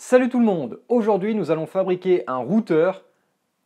Salut tout le monde! Aujourd'hui nous allons fabriquer un routeur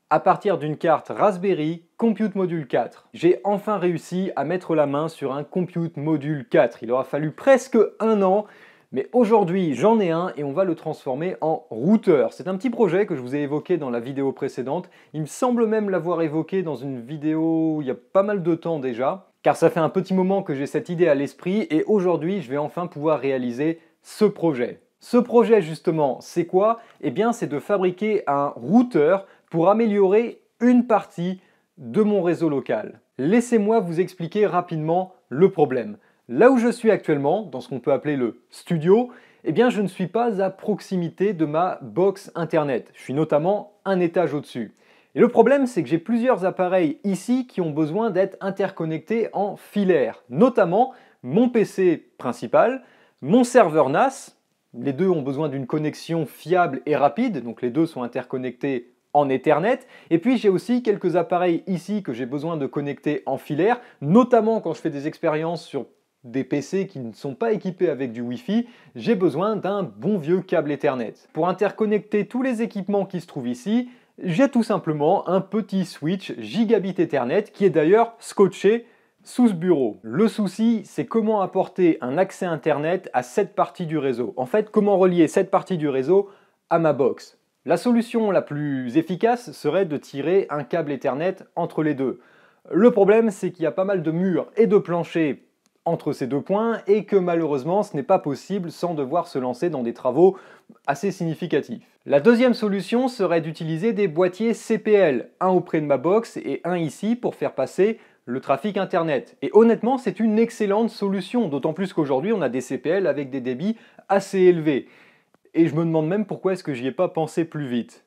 à partir d'une carte Raspberry Compute Module 4. J'ai enfin réussi à mettre la main sur un Compute Module 4. Il aura fallu presque un an, mais aujourd'hui j'en ai un et on va le transformer en routeur. C'est un petit projet que je vous ai évoqué dans la vidéo précédente. Il me semble même l'avoir évoqué dans une vidéo il y a pas mal de temps déjà, car ça fait un petit moment que j'ai cette idée à l'esprit et aujourd'hui je vais enfin pouvoir réaliser ce projet. Ce projet justement, c'est quoi? Eh bien c'est de fabriquer un routeur pour améliorer une partie de mon réseau local. Laissez-moi vous expliquer rapidement le problème. Là où je suis actuellement, dans ce qu'on peut appeler le studio, eh bien je ne suis pas à proximité de ma box internet. Je suis notamment un étage au-dessus. Et le problème, c'est que j'ai plusieurs appareils ici qui ont besoin d'être interconnectés en filaire, notamment mon PC principal, mon serveur NAS. Les deux ont besoin d'une connexion fiable et rapide, donc les deux sont interconnectés en Ethernet. Et puis j'ai aussi quelques appareils ici que j'ai besoin de connecter en filaire, notamment quand je fais des expériences sur des PC qui ne sont pas équipés avec du Wi-Fi, j'ai besoin d'un bon vieux câble Ethernet. Pour interconnecter tous les équipements qui se trouvent ici, j'ai tout simplement un petit switch gigabit Ethernet qui est d'ailleurs scotché sous ce bureau. Le souci, c'est comment apporter un accès Internet à cette partie du réseau. En fait, comment relier cette partie du réseau à ma box. La solution la plus efficace serait de tirer un câble Ethernet entre les deux. Le problème, c'est qu'il y a pas mal de murs et de planchers entre ces deux points et que malheureusement, ce n'est pas possible sans devoir se lancer dans des travaux assez significatifs. La deuxième solution serait d'utiliser des boîtiers CPL, un auprès de ma box et un ici pour faire passer le trafic Internet. Et honnêtement, c'est une excellente solution, d'autant plus qu'aujourd'hui, on a des CPL avec des débits assez élevés. Et je me demande même pourquoi est-ce que j'y ai pas pensé plus vite.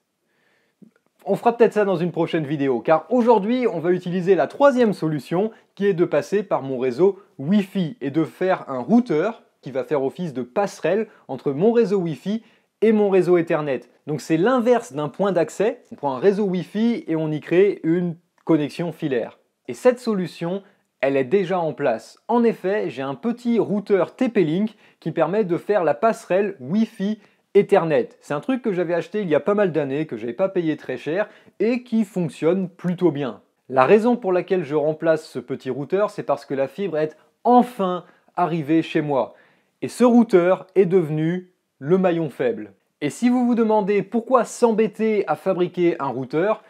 On fera peut-être ça dans une prochaine vidéo, car aujourd'hui, on va utiliser la troisième solution, qui est de passer par mon réseau Wi-Fi et de faire un routeur qui va faire office de passerelle entre mon réseau Wi-Fi et mon réseau Ethernet. Donc c'est l'inverse d'un point d'accès. On prend un réseau Wi-Fi et on y crée une connexion filaire. Et cette solution, elle est déjà en place. En effet, j'ai un petit routeur TP-Link qui permet de faire la passerelle Wi-Fi Ethernet. C'est un truc que j'avais acheté il y a pas mal d'années, que je n'avais pas payé très cher et qui fonctionne plutôt bien. La raison pour laquelle je remplace ce petit routeur, c'est parce que la fibre est enfin arrivée chez moi. Et ce routeur est devenu le maillon faible. Et si vous vous demandez pourquoi s'embêter à fabriquer un routeur,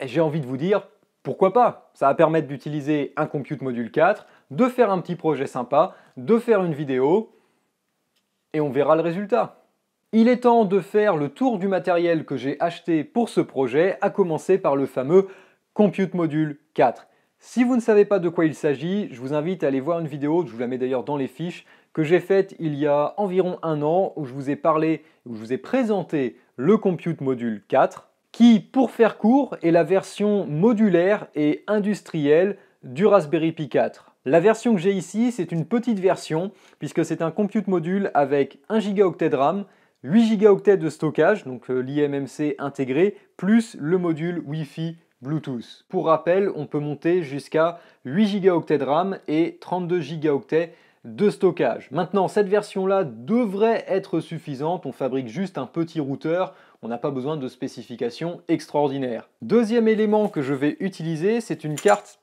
j'ai envie de vous dire pourquoi pas? Ça va permettre d'utiliser un Compute Module 4, de faire un petit projet sympa, de faire une vidéo, et on verra le résultat. Il est temps de faire le tour du matériel que j'ai acheté pour ce projet, à commencer par le fameux Compute Module 4. Si vous ne savez pas de quoi il s'agit, je vous invite à aller voir une vidéo, je vous la mets d'ailleurs dans les fiches, que j'ai faite il y a environ un an, où je vous ai parlé, où je vous ai présenté le Compute Module 4, qui, pour faire court, est la version modulaire et industrielle du Raspberry Pi 4. La version que j'ai ici, c'est une petite version, puisque c'est un compute module avec 1 Go de RAM, 8 Go de stockage, donc l'IMMC intégré, plus le module Wi-Fi Bluetooth. Pour rappel, on peut monter jusqu'à 8 Go de RAM et 32 Go de stockage. Maintenant, cette version-là devrait être suffisante, on fabrique juste un petit routeur, on n'a pas besoin de spécifications extraordinaires. Deuxième élément que je vais utiliser, c'est une carte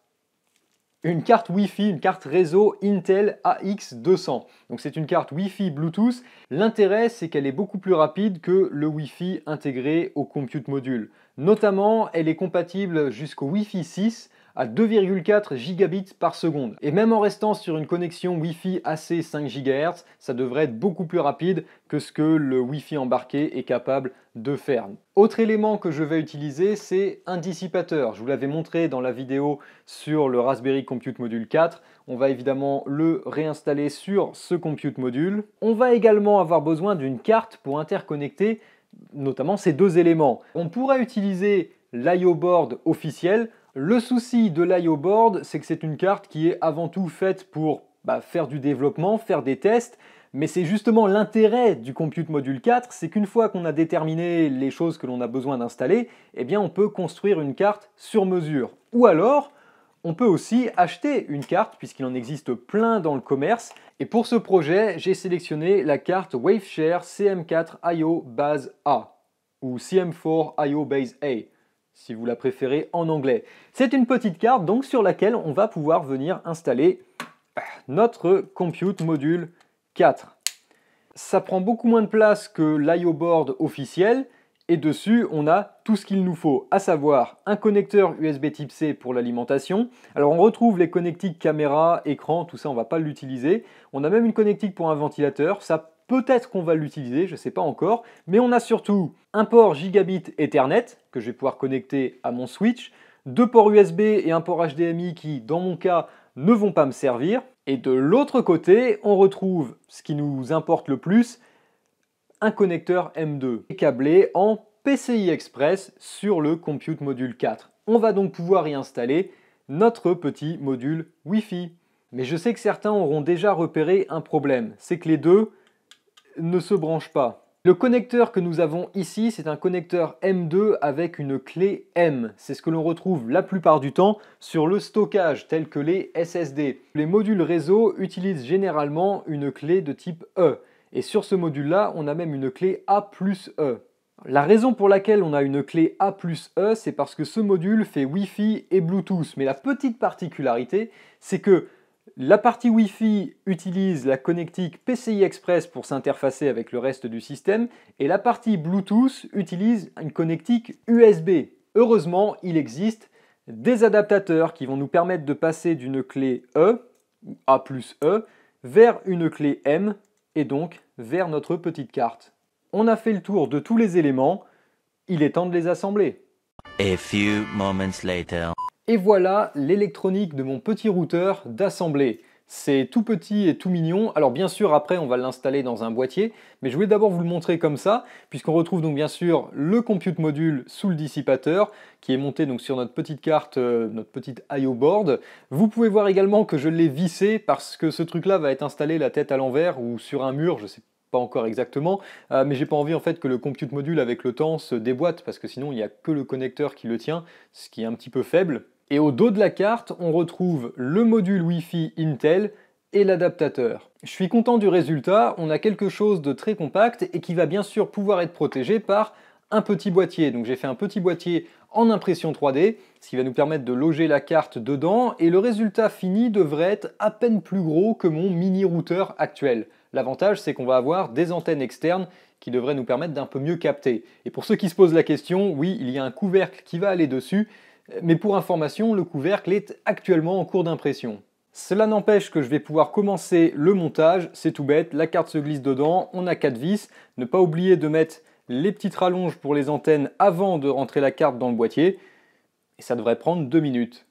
Wi-Fi, une carte réseau Intel AX200. Donc c'est une carte Wi-Fi Bluetooth. L'intérêt, c'est qu'elle est beaucoup plus rapide que le Wi-Fi intégré au compute module. Notamment, elle est compatible jusqu'au Wi-Fi 6 à 2,4 gigabits par seconde. Et même en restant sur une connexion Wi-Fi AC 5 GHz, ça devrait être beaucoup plus rapide que ce que le Wi-Fi embarqué est capable de faire. Autre élément que je vais utiliser, c'est un dissipateur. Je vous l'avais montré dans la vidéo sur le Raspberry Compute Module 4. On va évidemment le réinstaller sur ce compute module. On va également avoir besoin d'une carte pour interconnecter notamment ces deux éléments. On pourra utiliser l'IO board officiel. Le souci de l'IO board, c'est que c'est une carte qui est avant tout faite pour faire du développement, faire des tests, mais c'est justement l'intérêt du Compute Module 4, c'est qu'une fois qu'on a déterminé les choses que l'on a besoin d'installer, eh bien on peut construire une carte sur mesure. Ou alors, On peut aussi acheter une carte puisqu'il en existe plein dans le commerce. Et pour ce projet, j'ai sélectionné la carte Waveshare CM4 IO Base A ou CM4 IO Base A, si vous la préférez en anglais. C'est une petite carte donc sur laquelle on va pouvoir venir installer notre Compute Module 4. Ça prend beaucoup moins de place que l'IO board officiel et dessus on a tout ce qu'il nous faut, à savoir un connecteur USB type C pour l'alimentation. Alors on retrouve les connectiques caméra, écran, tout ça on va pas l'utiliser. On a même une connectique pour un ventilateur, ça peut-être qu'on va l'utiliser, je ne sais pas encore, mais on a surtout un port gigabit Ethernet que je vais pouvoir connecter à mon switch, deux ports USB et un port HDMI qui dans mon cas ne vont pas me servir. Et de l'autre côté, on retrouve ce qui nous importe le plus, un connecteur M2 câblé en PCI Express sur le Compute Module 4. On va donc pouvoir y installer notre petit module Wi-Fi. Mais je sais que certains auront déjà repéré un problème, c'est que les deux ne se branchent pas. Le connecteur que nous avons ici, c'est un connecteur M2 avec une clé M. C'est ce que l'on retrouve la plupart du temps sur le stockage, tel que les SSD. Les modules réseau utilisent généralement une clé de type E. Et sur ce module-là, on a même une clé A+E. La raison pour laquelle on a une clé A+E, c'est parce que ce module fait Wi-Fi et Bluetooth. Mais la petite particularité, c'est que la partie Wi-Fi utilise la connectique PCI Express pour s'interfacer avec le reste du système et la partie Bluetooth utilise une connectique USB. Heureusement, il existe des adaptateurs qui vont nous permettre de passer d'une clé E, A+E, vers une clé M et donc vers notre petite carte. On a fait le tour de tous les éléments, il est temps de les assembler. A few moments later. Et voilà l'électronique de mon petit routeur d'assemblée. C'est tout petit et tout mignon. Alors bien sûr après on va l'installer dans un boîtier, mais je voulais d'abord vous le montrer comme ça, puisqu'on retrouve donc bien sûr le compute module sous le dissipateur, qui est monté donc sur notre petite carte, notre petite IO board. Vous pouvez voir également que je l'ai vissé, parce que ce truc là va être installé la tête à l'envers ou sur un mur, je sais pas encore exactement, mais j'ai pas envie en fait que le compute module avec le temps se déboîte, parce que sinon il n'y a que le connecteur qui le tient, ce qui est un petit peu faible. Et au dos de la carte, on retrouve le module Wi-Fi Intel et l'adaptateur. Je suis content du résultat, on a quelque chose de très compact et qui va bien sûr pouvoir être protégé par un petit boîtier. Donc j'ai fait un petit boîtier en impression 3D, ce qui va nous permettre de loger la carte dedans, et le résultat fini devrait être à peine plus gros que mon mini routeur actuel. L'avantage, c'est qu'on va avoir des antennes externes qui devraient nous permettre d'un peu mieux capter. Et pour ceux qui se posent la question, oui, il y a un couvercle qui va aller dessus, mais pour information, le couvercle est actuellement en cours d'impression. Cela n'empêche que je vais pouvoir commencer le montage, c'est tout bête, la carte se glisse dedans, on a 4 vis, ne pas oublier de mettre les petites rallonges pour les antennes avant de rentrer la carte dans le boîtier, et ça devrait prendre 2 minutes.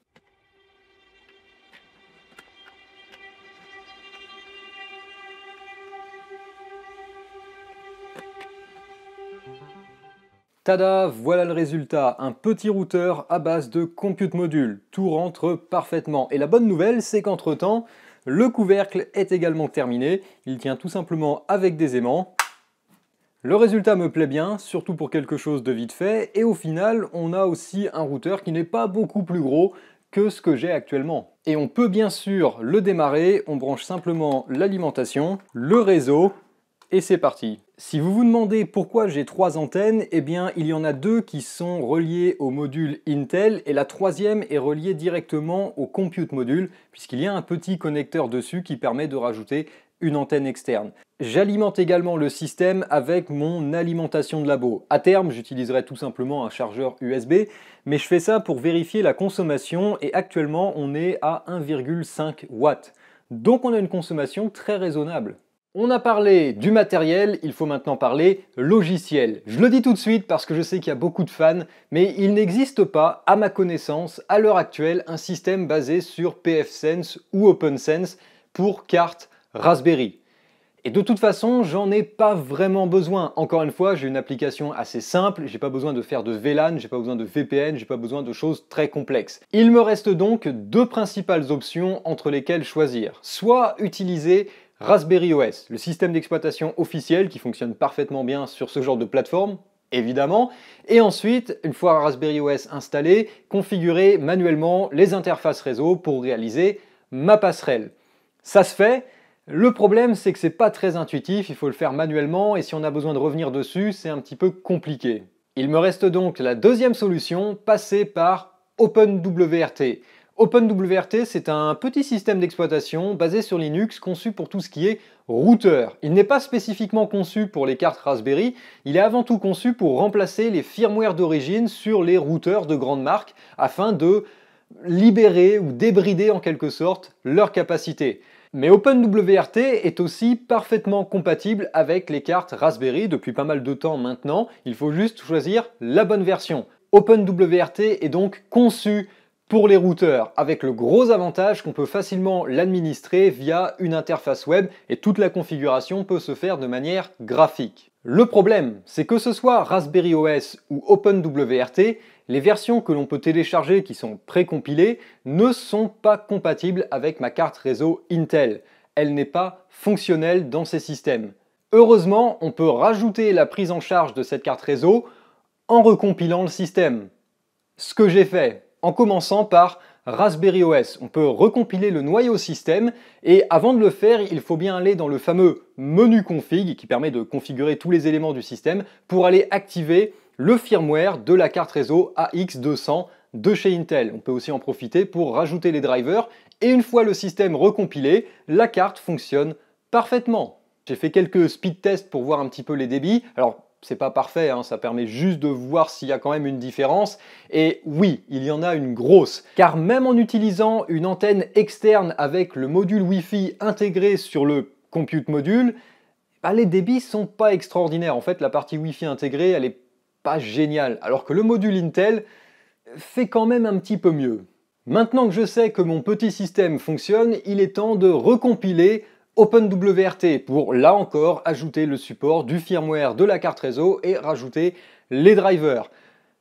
Tada, voilà le résultat, un petit routeur à base de compute module. Tout rentre parfaitement. Et la bonne nouvelle, c'est qu'entre temps, le couvercle est également terminé. Il tient tout simplement avec des aimants. Le résultat me plaît bien, surtout pour quelque chose de vite fait. Et au final, on a aussi un routeur qui n'est pas beaucoup plus gros que ce que j'ai actuellement. Et on peut bien sûr le démarrer, on branche simplement l'alimentation, le réseau, et c'est parti. Si vous vous demandez pourquoi j'ai 3 antennes, eh bien il y en a 2 qui sont reliées au module Intel et la troisième est reliée directement au compute module, puisqu'il y a un petit connecteur dessus qui permet de rajouter une antenne externe. J'alimente également le système avec mon alimentation de labo. À terme, j'utiliserai tout simplement un chargeur USB, mais je fais ça pour vérifier la consommation et actuellement on est à 1,5 watts. Donc on a une consommation très raisonnable. On a parlé du matériel, il faut maintenant parler logiciel. Je le dis tout de suite parce que je sais qu'il y a beaucoup de fans, mais il n'existe pas, à ma connaissance, à l'heure actuelle, un système basé sur pfSense ou OPNsense pour carte Raspberry. Et de toute façon, j'en ai pas vraiment besoin. Encore une fois, j'ai une application assez simple, j'ai pas besoin de faire de VLAN, j'ai pas besoin de VPN, j'ai pas besoin de choses très complexes. Il me reste donc 2 principales options entre lesquelles choisir. Soit utiliser Raspberry OS, le système d'exploitation officiel qui fonctionne parfaitement bien sur ce genre de plateforme, évidemment, et ensuite, une fois Raspberry OS installé, configurer manuellement les interfaces réseau pour réaliser ma passerelle. Ça se fait. Le problème, c'est que c'est pas très intuitif, il faut le faire manuellement, et si on a besoin de revenir dessus, c'est un petit peu compliqué. Il me reste donc la deuxième solution, passer par OpenWRT. OpenWRT, c'est un petit système d'exploitation basé sur Linux conçu pour tout ce qui est routeur. Il n'est pas spécifiquement conçu pour les cartes Raspberry, il est avant tout conçu pour remplacer les firmware d'origine sur les routeurs de grandes marques afin de libérer ou débrider en quelque sorte leur capacité. Mais OpenWRT est aussi parfaitement compatible avec les cartes Raspberry depuis pas mal de temps maintenant, il faut juste choisir la bonne version. OpenWRT est donc conçu pour les routeurs, avec le gros avantage qu'on peut facilement l'administrer via une interface web et toute la configuration peut se faire de manière graphique. Le problème, c'est que ce soit Raspberry OS ou OpenWRT, les versions que l'on peut télécharger qui sont précompilées ne sont pas compatibles avec ma carte réseau Intel. Elle n'est pas fonctionnelle dans ces systèmes. Heureusement, on peut rajouter la prise en charge de cette carte réseau en recompilant le système. Ce que j'ai fait, en commençant par Raspberry OS. On peut recompiler le noyau système et avant de le faire, il faut bien aller dans le fameux menu config qui permet de configurer tous les éléments du système pour aller activer le firmware de la carte réseau AX200 de chez Intel. On peut aussi en profiter pour rajouter les drivers et une fois le système recompilé, la carte fonctionne parfaitement. J'ai fait quelques speed tests pour voir un petit peu les débits. Alors, c'est pas parfait, hein, ça permet juste de voir s'il y a quand même une différence. Et oui, il y en a une grosse. Car même en utilisant une antenne externe avec le module Wi-Fi intégré sur le compute module, les débits sont pas extraordinaires. En fait, la partie Wi-Fi intégrée, elle est pas géniale. Alors que le module Intel fait quand même un petit peu mieux. Maintenant que je sais que mon petit système fonctionne, il est temps de recompiler OpenWRT pour, là encore, ajouter le support du firmware de la carte réseau et rajouter les drivers.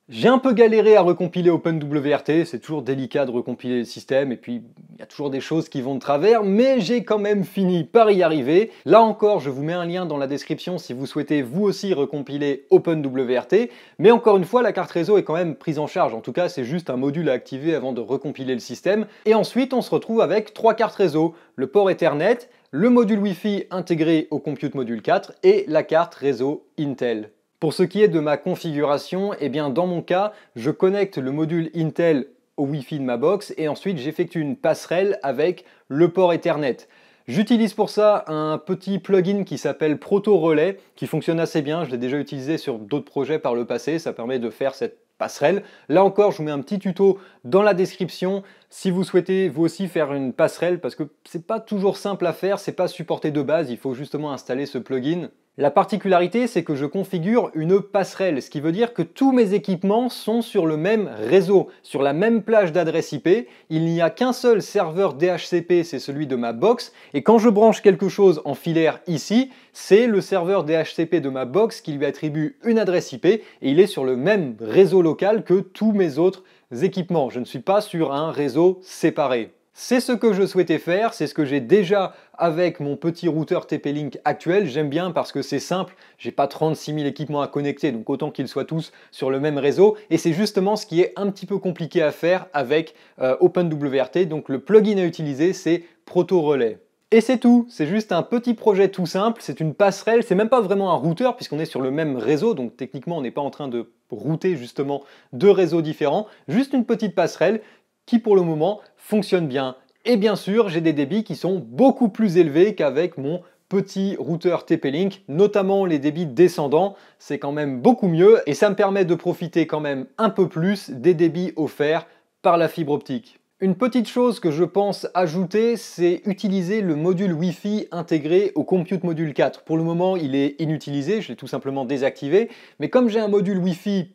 J'ai un peu galéré à recompiler OpenWRT, c'est toujours délicat de recompiler le système et puis il y a toujours des choses qui vont de travers, mais j'ai quand même fini par y arriver. Là encore, je vous mets un lien dans la description si vous souhaitez vous aussi recompiler OpenWRT, mais encore une fois, la carte réseau est quand même prise en charge. En tout cas, c'est juste un module à activer avant de recompiler le système. Et ensuite, on se retrouve avec 3 cartes réseau, le port Ethernet, le module Wi-Fi intégré au Compute Module 4 et la carte réseau Intel. Pour ce qui est de ma configuration, eh bien dans mon cas, je connecte le module Intel au Wi-Fi de ma box et ensuite j'effectue une passerelle avec le port Ethernet. J'utilise pour ça un petit plugin qui s'appelle Proto Relay, qui fonctionne assez bien, je l'ai déjà utilisé sur d'autres projets par le passé, ça permet de faire cette passerelle. Là encore, je vous mets un petit tuto dans la description si vous souhaitez vous aussi faire une passerelle, parce que c'est pas toujours simple à faire, c'est pas supporté de base, il faut justement installer ce plugin. La particularité, c'est que je configure une passerelle, ce qui veut dire que tous mes équipements sont sur le même réseau, sur la même plage d'adresse IP. Il n'y a qu'un seul serveur DHCP, c'est celui de ma box, et quand je branche quelque chose en filaire ici, c'est le serveur DHCP de ma box qui lui attribue une adresse IP, et il est sur le même réseau local que tous mes autres équipements. Je ne suis pas sur un réseau séparé. C'est ce que je souhaitais faire, c'est ce que j'ai déjà avec mon petit routeur TP-Link actuel. J'aime bien parce que c'est simple, j'ai pas 36 000 équipements à connecter, donc autant qu'ils soient tous sur le même réseau. Et c'est justement ce qui est un petit peu compliqué à faire avec OpenWRT. Donc le plugin à utiliser, c'est Proto Relay. Et c'est tout, c'est juste un petit projet tout simple, c'est une passerelle, c'est même pas vraiment un routeur puisqu'on est sur le même réseau, donc techniquement on n'est pas en train de router justement deux réseaux différents, juste une petite passerelle qui pour le moment fonctionne bien. Et bien sûr, j'ai des débits qui sont beaucoup plus élevés qu'avec mon petit routeur TP-Link, notamment les débits descendants, c'est quand même beaucoup mieux et ça me permet de profiter quand même un peu plus des débits offerts par la fibre optique. Une petite chose que je pense ajouter, c'est utiliser le module Wi-Fi intégré au Compute Module 4. Pour le moment, il est inutilisé, je l'ai tout simplement désactivé, mais comme j'ai un module Wi-Fi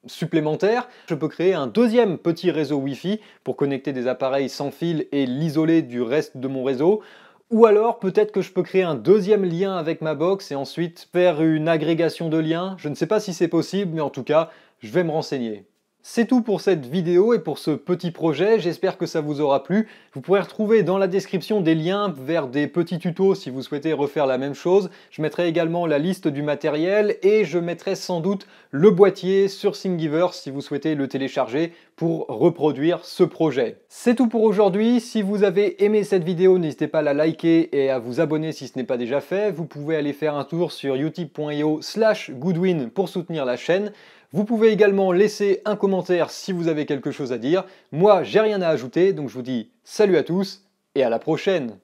supplémentaire, je peux créer un deuxième petit réseau Wi-Fi pour connecter des appareils sans fil et l'isoler du reste de mon réseau. Ou alors peut-être que je peux créer un deuxième lien avec ma box et ensuite faire une agrégation de liens. Je ne sais pas si c'est possible, mais en tout cas, je vais me renseigner. C'est tout pour cette vidéo et pour ce petit projet, j'espère que ça vous aura plu. Vous pourrez retrouver dans la description des liens vers des petits tutos si vous souhaitez refaire la même chose. Je mettrai également la liste du matériel et je mettrai sans doute le boîtier sur Thingiverse si vous souhaitez le télécharger pour reproduire ce projet. C'est tout pour aujourd'hui. Si vous avez aimé cette vidéo, n'hésitez pas à la liker et à vous abonner si ce n'est pas déjà fait. Vous pouvez aller faire un tour sur utip.io/goodwin pour soutenir la chaîne. Vous pouvez également laisser un commentaire si vous avez quelque chose à dire. Moi, j'ai rien à ajouter, donc je vous dis salut à tous et à la prochaine!